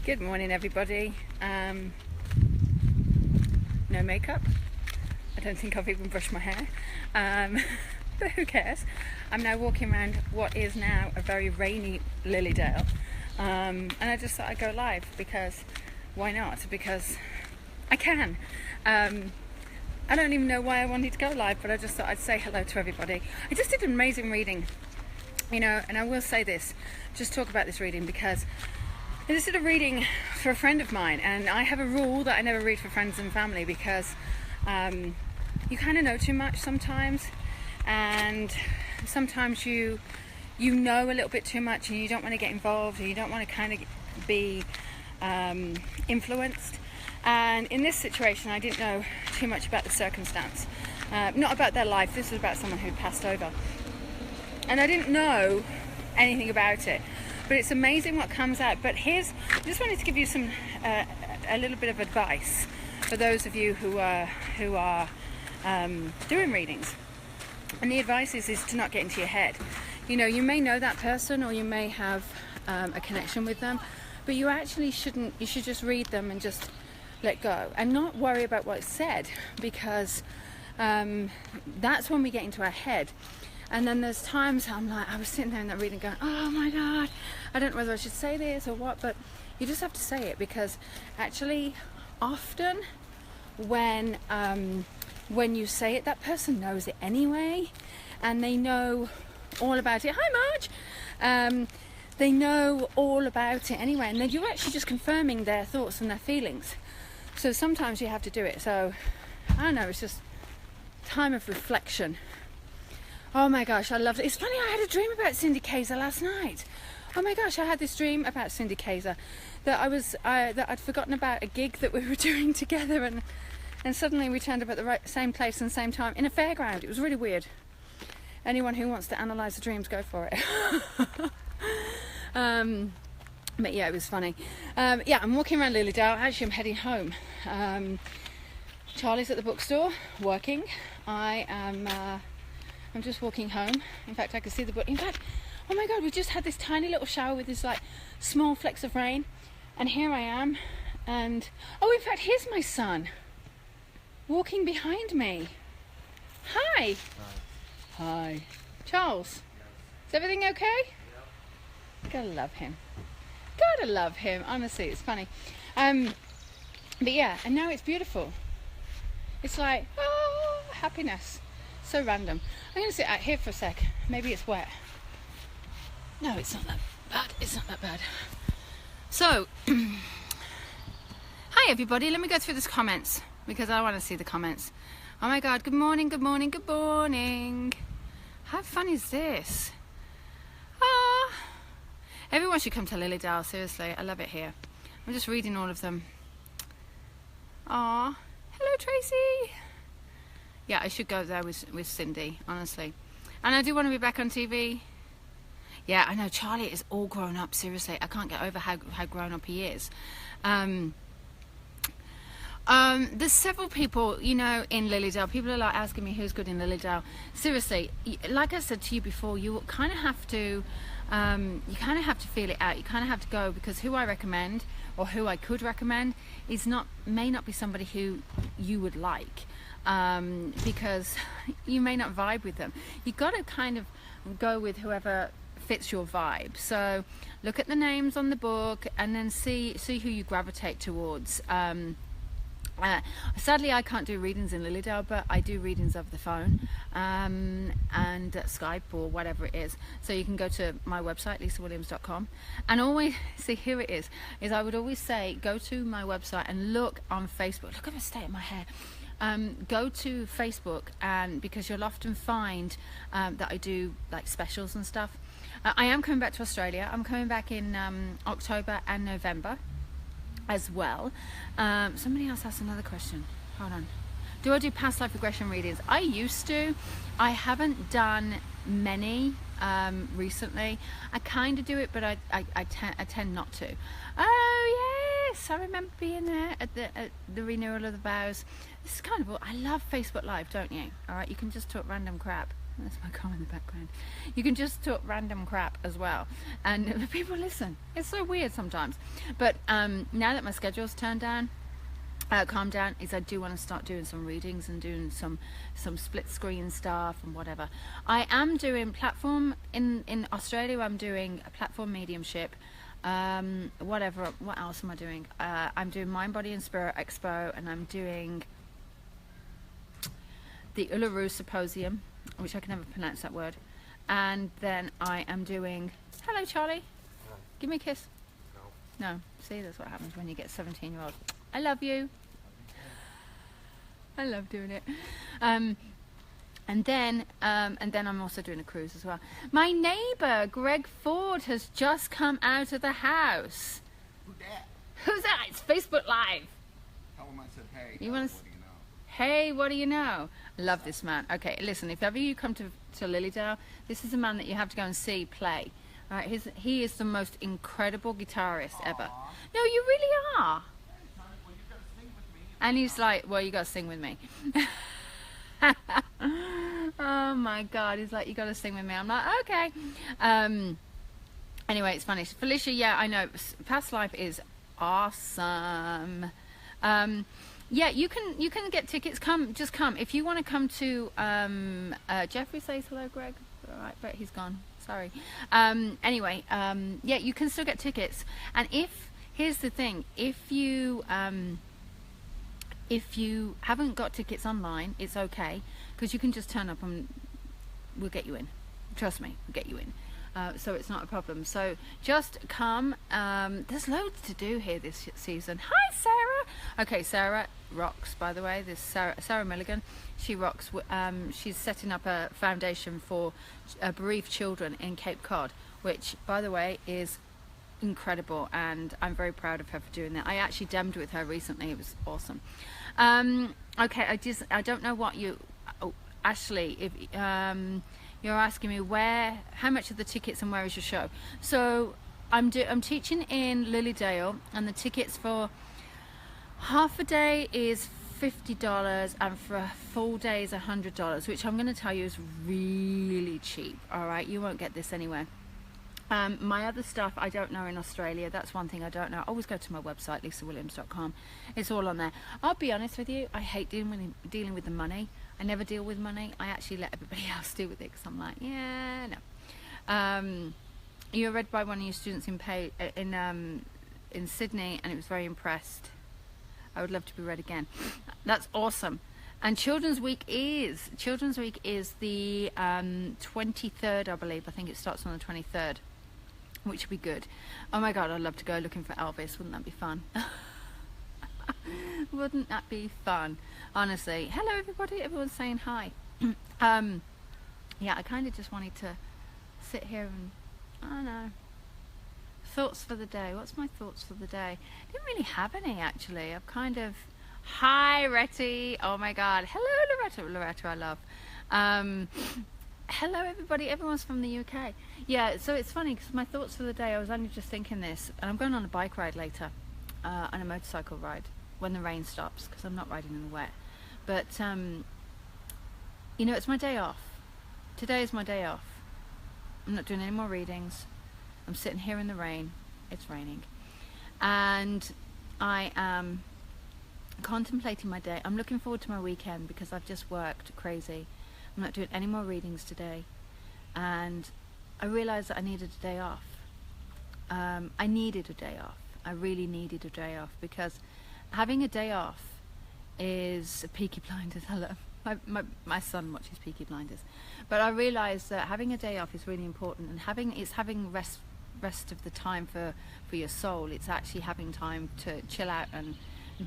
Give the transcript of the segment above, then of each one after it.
Good morning, everybody. No makeup. I don't think I've even brushed my hair. But who cares? I'm now walking around what is now a very rainy Lilydale. And I just thought I'd go live because why not? Because I can. I don't even know why I wanted to go live, but I just thought I'd say hello to everybody. I just did an amazing reading, and I will say this, just talk about this reading because I just did a reading for a friend of mine, and I have a rule that I never read for friends and family because you kind of know too much sometimes, and sometimes you know a little bit too much and you don't want to get involved, and you don't want to kind of be influenced. And in this situation, I didn't know too much about the circumstance, not about their life. This was about someone who'd passed over, and I didn't know anything about it. But it's amazing what comes out. But I just wanted to give you some a little bit of advice for those of you who are doing readings. And the advice is to not get into your head. You may know that person, or you may have a connection with them, but you actually shouldn't. You should just read them and just let go and not worry about what's said, because that's when we get into our head. And then there's times I was sitting there in that reading going, oh my God, I don't know whether I should say this or what, but you just have to say it, because actually often when you say it, that person knows it anyway, and they know all about it. Hi Marge! They know all about it anyway, and then you're actually just confirming their thoughts and their feelings. So sometimes you have to do it. So I don't know, it's just time of reflection. Oh my gosh, I loved it. It's funny, I had a dream about Cindy Kaiser last night. Oh my gosh, I had this dream about Cindy Kaiser that I'd forgotten about a gig that we were doing together, and suddenly we turned up at the same place and same time in a fairground. It was really weird. Anyone who wants to analyse the dreams, go for it. But yeah, it was funny. I'm walking around Lilydale. Actually, I'm heading home. Charlie's at the bookstore working. I'm just walking home. In fact, I can see the book. In fact, oh my God, we just had this tiny little shower with this small flecks of rain, and here I am. And oh, in fact, here's my son walking behind me. Hi. Hi. Charles. Is everything okay? Gotta love him. Gotta love him. Honestly, it's funny. But yeah, and now it's beautiful. It's like, oh, happiness. So random. I'm gonna sit out here for a sec. Maybe it's wet. No, it's not that bad. It's not that bad. So, hi everybody. Let me go through these comments because I want to see the comments. Oh my God. Good morning. Good morning. Good morning. How fun is this? Ah. Everyone should come to Lilydale, seriously. I love it here. I'm just reading all of them. Aw. Hello, Tracy. Yeah, I should go there with Cindy, honestly. And I do want to be back on TV. Yeah, I know, Charlie is all grown up, seriously. I can't get over how grown up he is. There's several people, in Lilydale. People are asking me who's good in Lilydale. Seriously, like I said to you before, you kind of have to feel it out. You kind of have to go, because who I recommend, or who I could recommend, may not be somebody who you would like, because you may not vibe with them. You've got to kind of go with whoever fits your vibe. So look at the names on the book and then see who you gravitate towards. Sadly, I can't do readings in Lilydale, but I do readings over the phone and Skype or whatever it is. So you can go to my website, lisawilliams.com, and always see, here it is I would always say, go to my website and look on Facebook. Look at the state of my hair. Go to Facebook, and because you'll often find that I do specials and stuff. I am coming back to Australia. I'm coming back in October and November as well. Somebody else asked another question. Hold on. Do I do past life regression readings? I used to. I haven't done many recently. I kind of do it, but I tend not to. Oh yes, I remember being there at the renewal of the vows. This is kind of, I love Facebook Live, don't you? All right, you can just talk random crap. That's my car in the background. You can just talk random crap as well, and people listen. It's so weird sometimes. But now that my schedule's calmed down, is I do want to start doing some readings and doing some split screen stuff and whatever. I am doing platform in Australia. I'm doing a platform mediumship. Whatever. What else am I doing? I'm doing Mind, Body and Spirit Expo, and I'm doing the Uluru Symposium, which I can never pronounce that word. And then I am doing, hello Charlie, give me a kiss. No, see, that's what happens when you get 17-year-olds. I love you. I love doing it. And then I'm also doing a cruise as well. My neighbour Greg Ford has just come out of the house. Who's that? Who's that? It's Facebook Live. Tell him I said hey. You want to? What do you know? Hey, what do you know? I love this man. Okay, listen, if ever you come to Lilydale, this is a man that you have to go and see play. All right, he is the most incredible guitarist ever. No, you really are. Well, you gotta sing with me. And he's like, well, you got to sing with me. Oh my God, he's like, you got to sing with me. I'm like, okay. Anyway, it's funny. Felicia, yeah, I know. Past Life is awesome. Yeah, you can get tickets. Just come. If you want to come to Jeffrey says hello, Greg. All right, but he's gone. Sorry. Anyway, yeah, you can still get tickets. And here's the thing, if you haven't got tickets online, it's okay, because you can just turn up and we'll get you in. Trust me, we'll get you in. So it's not a problem. So just come. There's loads to do here this season. Hi, Sarah. Okay, Sarah rocks, by the way. This Sarah Milligan. She rocks. She's setting up a foundation for bereaved children in Cape Cod, which, by the way, is incredible, and I'm very proud of her for doing that. I actually demmed with her recently. It was awesome. Okay, I don't know what you... Oh, Ashley, if... you're asking me how much are the tickets and where is your show? So I'm teaching in Lilydale, and the tickets for half a day is $50 and for a full day is $100, which I'm going to tell you is really cheap. All right, you won't get this anywhere. My other stuff I don't know in Australia. That's one thing I don't know. Always go to my website, lisawilliams.com. It's all on there. I'll be honest with you, I hate dealing with the money. I never deal with money. I actually let everybody else deal with it, because I'm like, yeah, no. You were read by one of your students in Sydney, and it was very impressed. I would love to be read again. That's awesome. And Children's Week is the 23rd, I believe. I think it starts on the 23rd, which would be good. Oh my God, I'd love to go looking for Elvis. Wouldn't that be fun? Wouldn't that be fun? Honestly. Hello, everybody. Everyone's saying hi. Yeah, I kind of just wanted to sit here and, I don't know, thoughts for the day. What's my thoughts for the day? I didn't really have any, actually. I've kind of... Hi, Retty. Oh my God. Hello, Loretta, I love. Hello, everybody. Everyone's from the UK. Yeah, so it's funny, because my thoughts for the day, I was only just thinking this, and I'm going on a bike ride later, and a motorcycle ride, when the rain stops, because I'm not riding in the wet. But, you know, it's my day off. Today is my day off. I'm not doing any more readings. I'm sitting here in the rain. It's raining. And I am contemplating my day. I'm looking forward to my weekend, because I've just worked crazy. I'm not doing any more readings today. And I realized that I needed a day off. I needed a day off. I really needed a day off, because having a day off is Peaky Blinders. Hello. My son watches Peaky Blinders. But I realized that having a day off is really important, and having rest of the time for your soul. It's actually having time to chill out and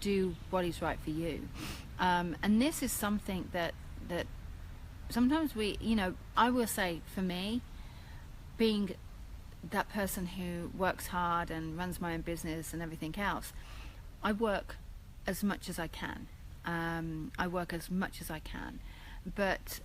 do what is right for you. And this is something that sometimes we, you know, I will say, for me, being that person who works hard and runs my own business and everything else, I work as much as I can. But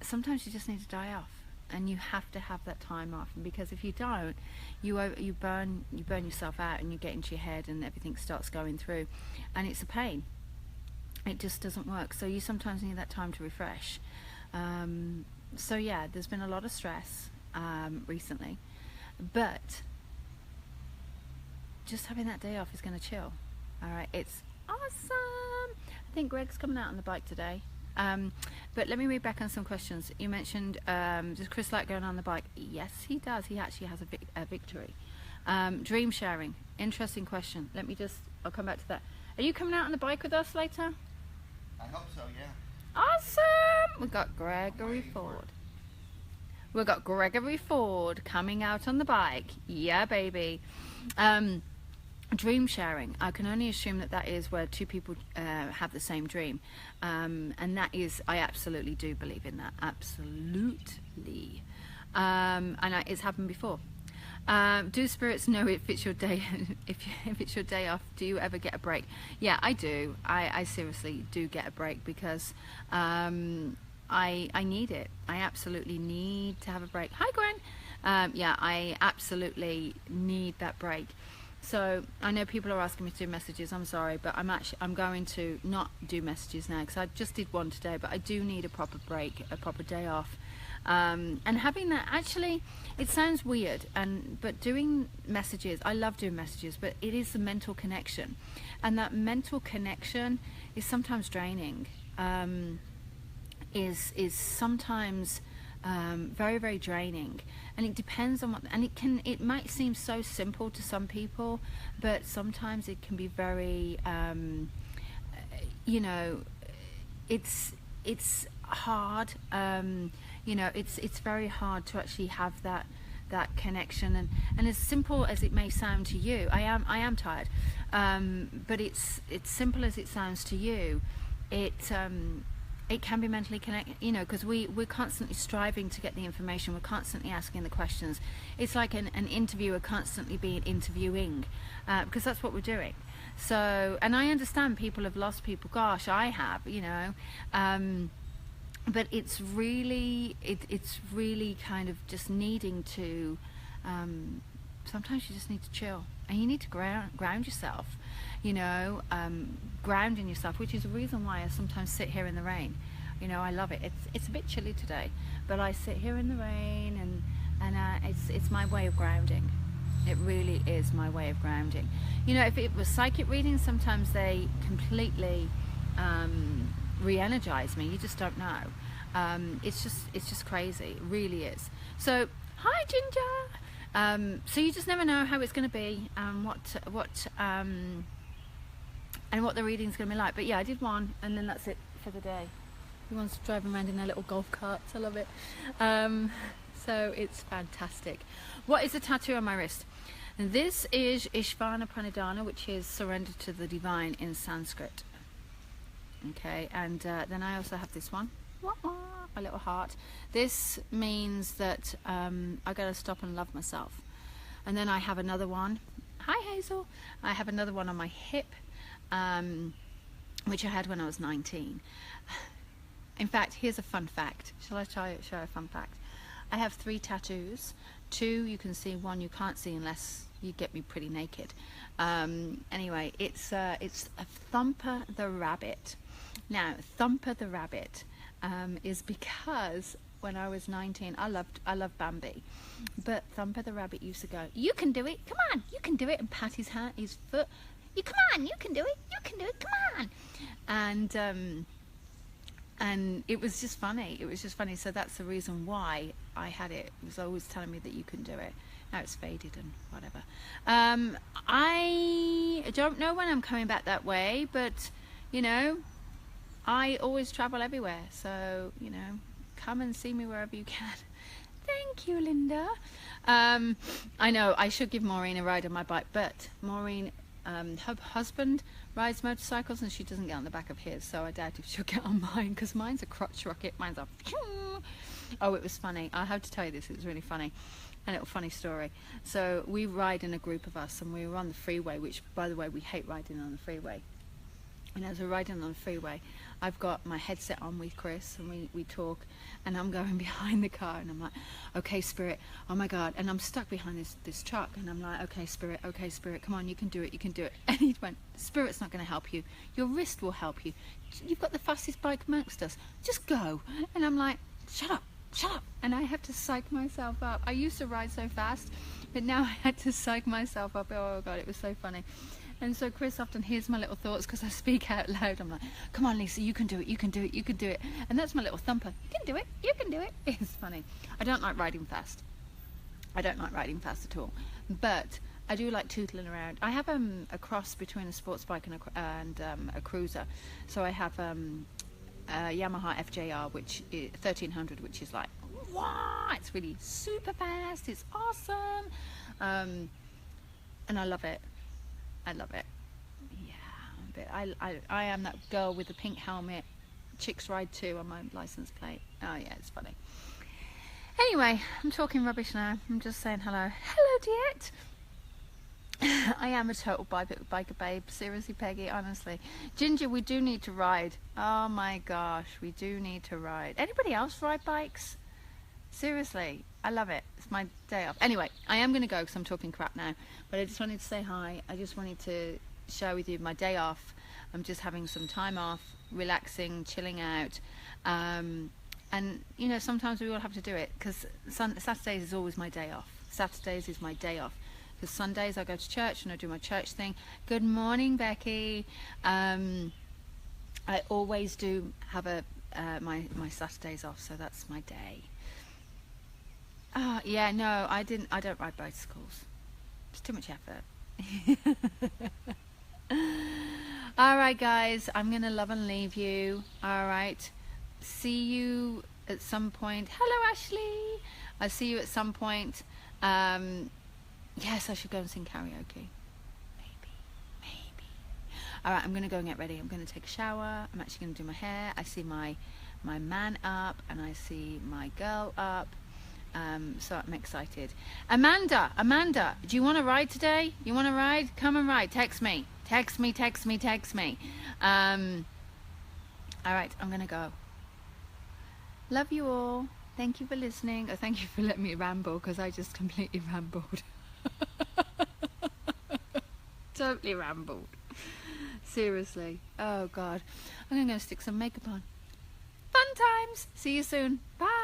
sometimes you just need to die off, and you have to have that time off, because if you don't, you burn yourself out, and you get into your head, and everything starts going through, and it's a pain. It just doesn't work. So you sometimes need that time to refresh. So yeah, there's been a lot of stress recently, but just having that day off is going to chill. All right, it's awesome. I think Greg's coming out on the bike today. But let me read back on some questions. You mentioned, does Chris like going on the bike? Yes, he does. He actually has a victory. Dream sharing, interesting question. I'll come back to that. Are you coming out on the bike with us later? I hope so, yeah. Awesome. We've got Gregory Ford coming out on the bike. Yeah, baby. Dream sharing, I can only assume that is where two people have the same dream, and that is, I absolutely do believe in that, absolutely. It's happened before. Do spirits know if it's your day if it's your day off? Do you ever get a break? Yeah, I do. I seriously do get a break, because I need it. I absolutely need to have a break. Hi, Gwen. Yeah, I absolutely need that break. So I know people are asking me to do messages. I'm sorry, but I'm going to not do messages now, because I just did one today. But I do need a proper break, a proper day off. And having that, actually, it sounds weird, but doing messages, I love doing messages, but it is the mental connection, and that mental connection is sometimes draining. Is sometimes very, very draining, and it depends on it might seem so simple to some people, but sometimes it can be very it's hard. It's very hard to actually have that connection, and as simple as it may sound to you, I am tired, but it's simple as it sounds to you. It can be mentally connected, because we're constantly striving to get the information. We're constantly asking the questions. It's like an interviewer constantly being interviewing, because that's what we're doing. So, and I understand people have lost people. Gosh, I have, but it's really kind of just needing to. Sometimes you just need to chill, and you need to ground yourself. Grounding yourself, which is the reason why I sometimes sit here in the rain. I love it. It's a bit chilly today, but I sit here in the rain, and it's my way of grounding. It really is my way of grounding. If it was psychic readings, sometimes they completely re-energize me. You just don't know. It's just crazy. It really is. So, hi, Ginger. So you just never know how it's going to be, and what the reading's going to be like. But yeah, I did one, and then that's it for the day. Everyone's driving around in their little golf carts. I love it. So it's fantastic. What is the tattoo on my wrist? This is Ishvana Pranidhana, which is surrender to the divine in Sanskrit. Okay, and then I also have this one, a little heart. This means that I gotta stop and love myself. And then I have another one. Hi, Hazel. I have another one on my hip, which I had when I was 19. In fact, here's a fun fact. Shall I show a fun fact? I have 3 tattoos. 2 you can see, 1 you can't see unless you get me pretty naked. Anyway, it's a Thumper the Rabbit. Now, Thumper the Rabbit is because when I was 19, I loved Bambi, but Thumper the Rabbit used to go, "You can do it, come on, you can do it," and pat his foot. "You come on, you can do it, you can do it, come on." And it was just funny. So that's the reason why I had it. It was always telling me that you can do it. Now it's faded and whatever. I don't know when I'm coming back that way, but I always travel everywhere. So come and see me wherever you can. Thank you, Linda. I know I should give Maureen a ride on my bike, but Maureen, her husband rides motorcycles, and she doesn't get on the back of his, so I doubt if she'll get on mine, because mine's a crotch rocket. Mine's a oh, it was funny. I have to tell you this. It was really funny. A little funny story. So we ride in a group of us, and we were on the freeway, which, by the way, we hate riding on the freeway. And as we're riding on the freeway, I've got my headset on with Chris, and we talk, and I'm going behind the car, and I'm like, "Okay, Spirit, oh my God," and I'm stuck behind this truck, and I'm like, okay, Spirit, come on, you can do it. And he went, "Spirit's not going to help you. Your wrist will help you. You've got the fastest bike amongst us. Just go." And I'm like, "Shut up. shut up. And I have to psych myself up. I used to ride so fast, but now I had to psych myself up. Oh God, it was so funny. And so Chris often hears my little thoughts because I speak out loud. I'm like, come on, Lisa, you can do it, you can do it, you can do it. And that's my little thumper. You can do it, you can do it. It's funny. I don't like riding fast. I don't like riding fast at all. But I do like tootling around. I have a cross between a sports bike and a cruiser. So I have a Yamaha FJR, which is 1300, which is like, wow, it's really super fast. It's awesome. And I love it. I love it. Yeah, I am that girl with the pink helmet. Chicks ride too on my license plate. Oh yeah, it's funny. Anyway, I'm talking rubbish now. I'm just saying hello. Hello, Diet. I am a total biker babe. Seriously, Peggy, honestly. Ginger, we do need to ride. Oh my gosh, we do need to ride. Anybody else ride bikes? Seriously, I love it. It's my day off. Anyway, I am going to go because I'm talking crap now. But I just wanted to say hi. I just wanted to share with you my day off. I'm just having some time off, relaxing, chilling out. And, you know, sometimes we all have to do it because Saturdays is always my day off. Saturdays is my day off. Because Sundays I go to church and I do my church thing. Good morning, Becky. I always do have my Saturdays off, so that's my day. Yeah, no, I don't ride bicycles. It's too much effort. Alright guys, I'm gonna love and leave you. Alright. See you at some point. Hello Ashley. I'll see you at some point. Yes, I should go and sing karaoke. Maybe. Alright, I'm gonna go and get ready. I'm gonna take a shower. I'm actually gonna do my hair. I see my man up and I see my girl up. So I'm excited. Amanda, do you want to ride today? You want to ride? Come and ride. Text me. Alright, I'm gonna go. Love you all. Thank you for listening. Thank you for letting me ramble, because I just completely rambled. Totally rambled. Seriously. Oh God. I'm gonna go stick some makeup on. Fun times. See you soon. Bye.